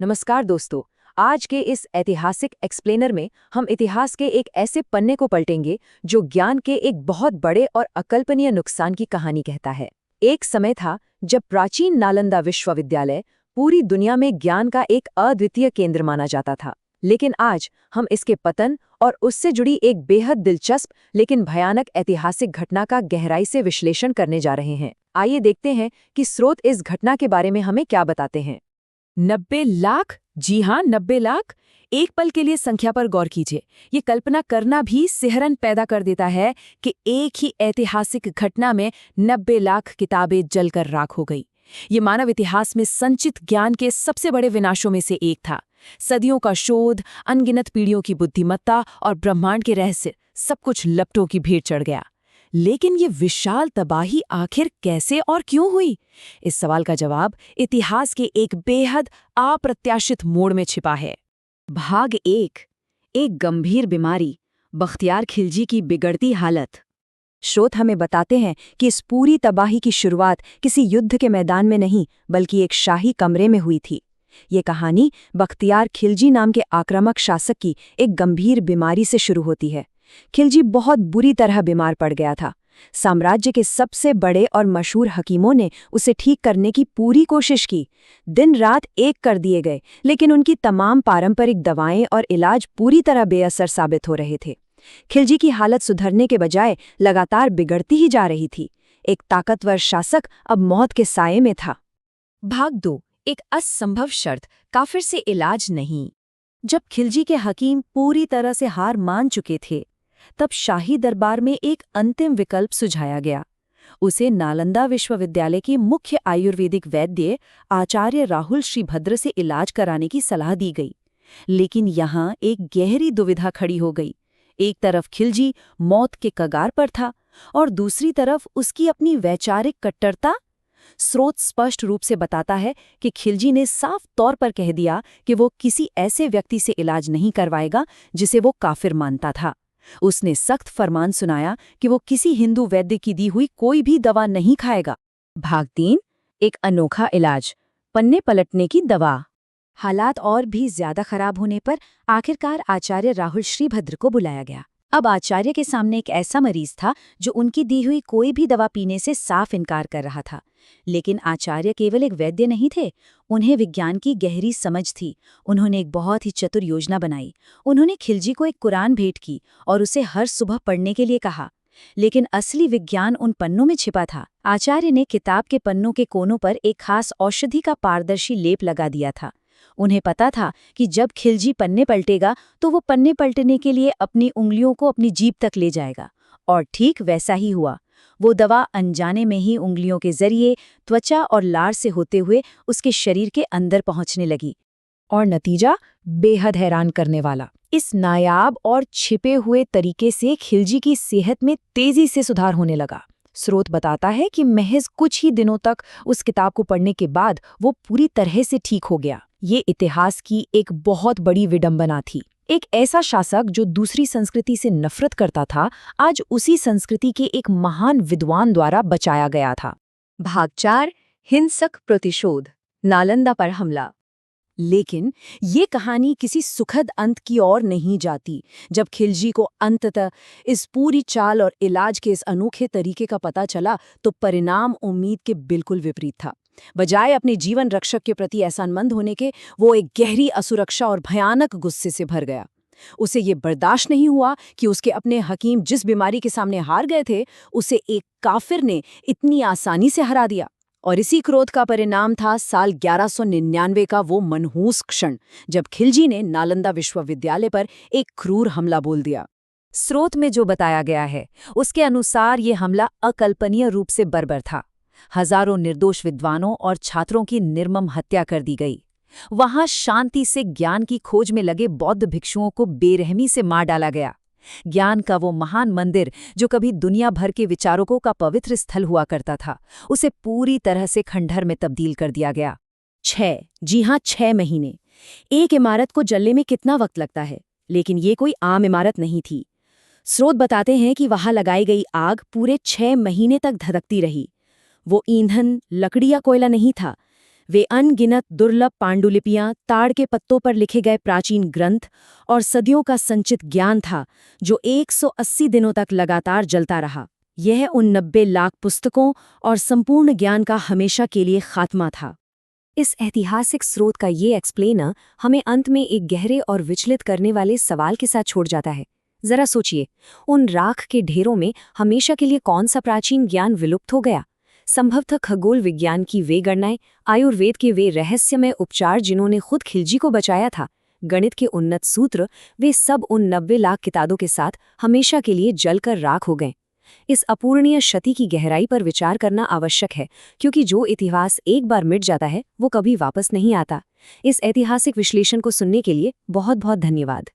नमस्कार दोस्तों। आज के इस ऐतिहासिक एक्सप्लेनर में हम इतिहास के एक ऐसे पन्ने को पलटेंगे जो ज्ञान के एक बहुत बड़े और अकल्पनीय नुकसान की कहानी कहता है। एक समय था जब प्राचीन नालंदा विश्वविद्यालय पूरी दुनिया में ज्ञान का एक अद्वितीय केंद्र माना जाता था। लेकिन आज हम इसके पतन और उससे जुड़ी एक बेहद दिलचस्प लेकिन भयानक ऐतिहासिक घटना का गहराई से विश्लेषण करने जा रहे हैं। आइए देखते हैं कि स्रोत इस घटना के बारे में हमें क्या बताते हैं। 90 लाख। जी हाँ, 90 लाख। एक पल के लिए संख्या पर गौर कीजिए। ये कल्पना करना भी सिहरन पैदा कर देता है कि एक ही ऐतिहासिक घटना में 90 लाख किताबें जलकर राख हो गई। ये मानव इतिहास में संचित ज्ञान के सबसे बड़े विनाशों में से एक था। सदियों का शोध, अनगिनत पीढ़ियों की बुद्धिमत्ता और ब्रह्मांड के रहस्य, सब कुछ लपटों की भीड़ चढ़ गया। लेकिन ये विशाल तबाही आखिर कैसे और क्यों हुई? इस सवाल का जवाब इतिहास के एक बेहद अप्रत्याशित मोड़ में छिपा है। भाग 1। एक गंभीर बीमारी, बख्तियार खिलजी की बिगड़ती हालत। स्रोत हमें बताते हैं कि इस पूरी तबाही की शुरुआत किसी युद्ध के मैदान में नहीं, बल्कि एक शाही कमरे में हुई थी। ये कहानी बख्तियार खिलजी नाम के आक्रामक शासक की एक गंभीर बीमारी से शुरू होती है। खिलजी बहुत बुरी तरह बीमार पड़ गया था। साम्राज्य के सबसे बड़े और मशहूर हकीमों ने उसे ठीक करने की पूरी कोशिश की। दिन रात एक कर दिए गए, लेकिन उनकी तमाम पारंपरिक दवाएं और इलाज पूरी तरह बेअसर साबित हो रहे थे। खिलजी की हालत सुधरने के बजाय लगातार बिगड़ती ही जा रही थी। एक ताकतवर शासक अब मौत के साये में था। भाग 2। एक असंभव शर्त, काफिर से इलाज नहीं। जब खिलजी के हकीम पूरी तरह से हार मान चुके थे, तब शाही दरबार में एक अंतिम विकल्प सुझाया गया। उसे नालंदा विश्वविद्यालय की मुख्य आयुर्वेदिक वैद्य आचार्य राहुल श्रीभद्र से इलाज कराने की सलाह दी गई। लेकिन यहाँ एक गहरी दुविधा खड़ी हो गई। एक तरफ खिलजी मौत के कगार पर था और दूसरी तरफ उसकी अपनी वैचारिक कट्टरता। स्रोत स्पष्ट रूप से बताता है कि खिलजी ने साफ तौर पर कह दिया कि वो किसी ऐसे व्यक्ति से इलाज नहीं करवाएगा जिसे वो काफिर मानता था। उसने सख्त फरमान सुनाया कि वो किसी हिंदू वैद्य की दी हुई कोई भी दवा नहीं खाएगा। भाग 3। एक अनोखा इलाज, पन्ने पलटने की दवा। हालात और भी ज्यादा खराब होने पर आखिरकार आचार्य राहुल श्रीभद्र को बुलाया गया। अब आचार्य के सामने एक ऐसा मरीज था जो उनकी दी हुई कोई भी दवा पीने से साफ इनकार कर रहा था। लेकिन आचार्य केवल एक वैद्य नहीं थे, उन्हें विज्ञान की गहरी समझ थी। उन्होंने एक बहुत ही चतुर योजना बनाई। उन्होंने खिलजी को एक कुरान भेंट की और उसे हर सुबह पढ़ने के लिए कहा। लेकिन असली विज्ञान उन पन्नों में छिपा था। आचार्य ने किताब के पन्नों के कोनों पर एक खास औषधि का पारदर्शी लेप लगा दिया था। उन्हें पता था कि जब खिलजी पन्ने पलटेगा तो वो पन्ने पलटने के लिए अपनी उंगलियों को अपनी जीभ तक ले जाएगा। और ठीक वैसा ही हुआ। वो दवा अनजाने में ही उंगलियों के जरिए त्वचा और लार से होते हुए उसके शरीर के अंदर पहुंचने लगी। और नतीजा बेहद हैरान करने वाला। इस नायाब और छिपे हुए तरीके से खिलजी की सेहत में तेजी से सुधार होने लगा। स्रोत बताता है कि महज कुछ ही दिनों तक उस किताब को पढ़ने के बाद वो पूरी तरह से ठीक हो गया। ये इतिहास की एक बहुत बड़ी विडंबना थी। एक ऐसा शासक जो दूसरी संस्कृति से नफरत करता था, आज उसी संस्कृति के एक महान विद्वान द्वारा बचाया गया था। भाग 4। हिंसक प्रतिशोध, नालंदा पर हमला। लेकिन ये कहानी किसी सुखद अंत की ओर नहीं जाती। जब खिलजी को अंततः इस पूरी चाल और इलाज के इस अनोखे तरीके का पता चला, तो परिणाम उम्मीद के बिल्कुल विपरीत था। बजाय अपने जीवन रक्षक के प्रति एहसानमंद होने के, वो एक गहरी असुरक्षा और भयानक गुस्से से भर गया। उसे ये बर्दाश्त नहीं हुआ कि उसके अपने हकीम जिस बीमारी के सामने हार गए थे, उसे एक काफिर ने इतनी आसानी से हरा दिया। और इसी क्रोध का परिणाम था साल 1199 का वो मनहूस क्षण, जब खिलजी ने नालंदा विश्वविद्यालय पर एक क्रूर हमला बोल दिया। स्रोत में जो बताया गया है उसके अनुसार ये हमला अकल्पनीय रूप से बर्बर था। हजारों निर्दोष विद्वानों और छात्रों की निर्मम हत्या कर दी गई। वहां शांति से ज्ञान की खोज में लगे बौद्ध भिक्षुओं को बेरहमी से मार डाला गया। ज्ञान का वो महान मंदिर जो कभी दुनिया भर के विचारकों का पवित्र स्थल हुआ करता था, उसे पूरी तरह से खंडहर में तब्दील कर दिया गया। 6, जी हाँ, 6 महीने। एक इमारत को जलने में कितना वक्त लगता है, लेकिन ये कोई आम इमारत नहीं थी। स्रोत बताते हैं कि वहां लगाई गई आग पूरे 6 महीने तक धधकती रही। वो ईंधन, लकड़ी या कोयला नहीं था। वे अनगिनत दुर्लभ पांडुलिपियां, ताड़ के पत्तों पर लिखे गए प्राचीन ग्रंथ और सदियों का संचित ज्ञान था जो 180 दिनों तक लगातार जलता रहा। यह उन 90 लाख पुस्तकों और संपूर्ण ज्ञान का हमेशा के लिए खात्मा था। इस ऐतिहासिक स्रोत का ये एक्सप्लेनर हमें अंत में एक गहरे और विचलित करने वाले सवाल के साथ छोड़ जाता है। जरा सोचिए, उन राख के ढेरों में हमेशा के लिए कौन सा प्राचीन ज्ञान विलुप्त हो गया? संभवतः खगोल विज्ञान की वे गणनाएं, आयुर्वेद के वे रहस्यमय उपचार जिन्होंने खुद खिलजी को बचाया था, गणित के उन्नत सूत्र, वे सब उन 90 लाख किताबों के साथ हमेशा के लिए जलकर राख हो गए। इस अपूरणीय क्षति की गहराई पर विचार करना आवश्यक है, क्योंकि जो इतिहास एक बार मिट जाता है वो कभी वापस नहीं आता। इस ऐतिहासिक विश्लेषण को सुनने के लिए बहुत बहुत धन्यवाद।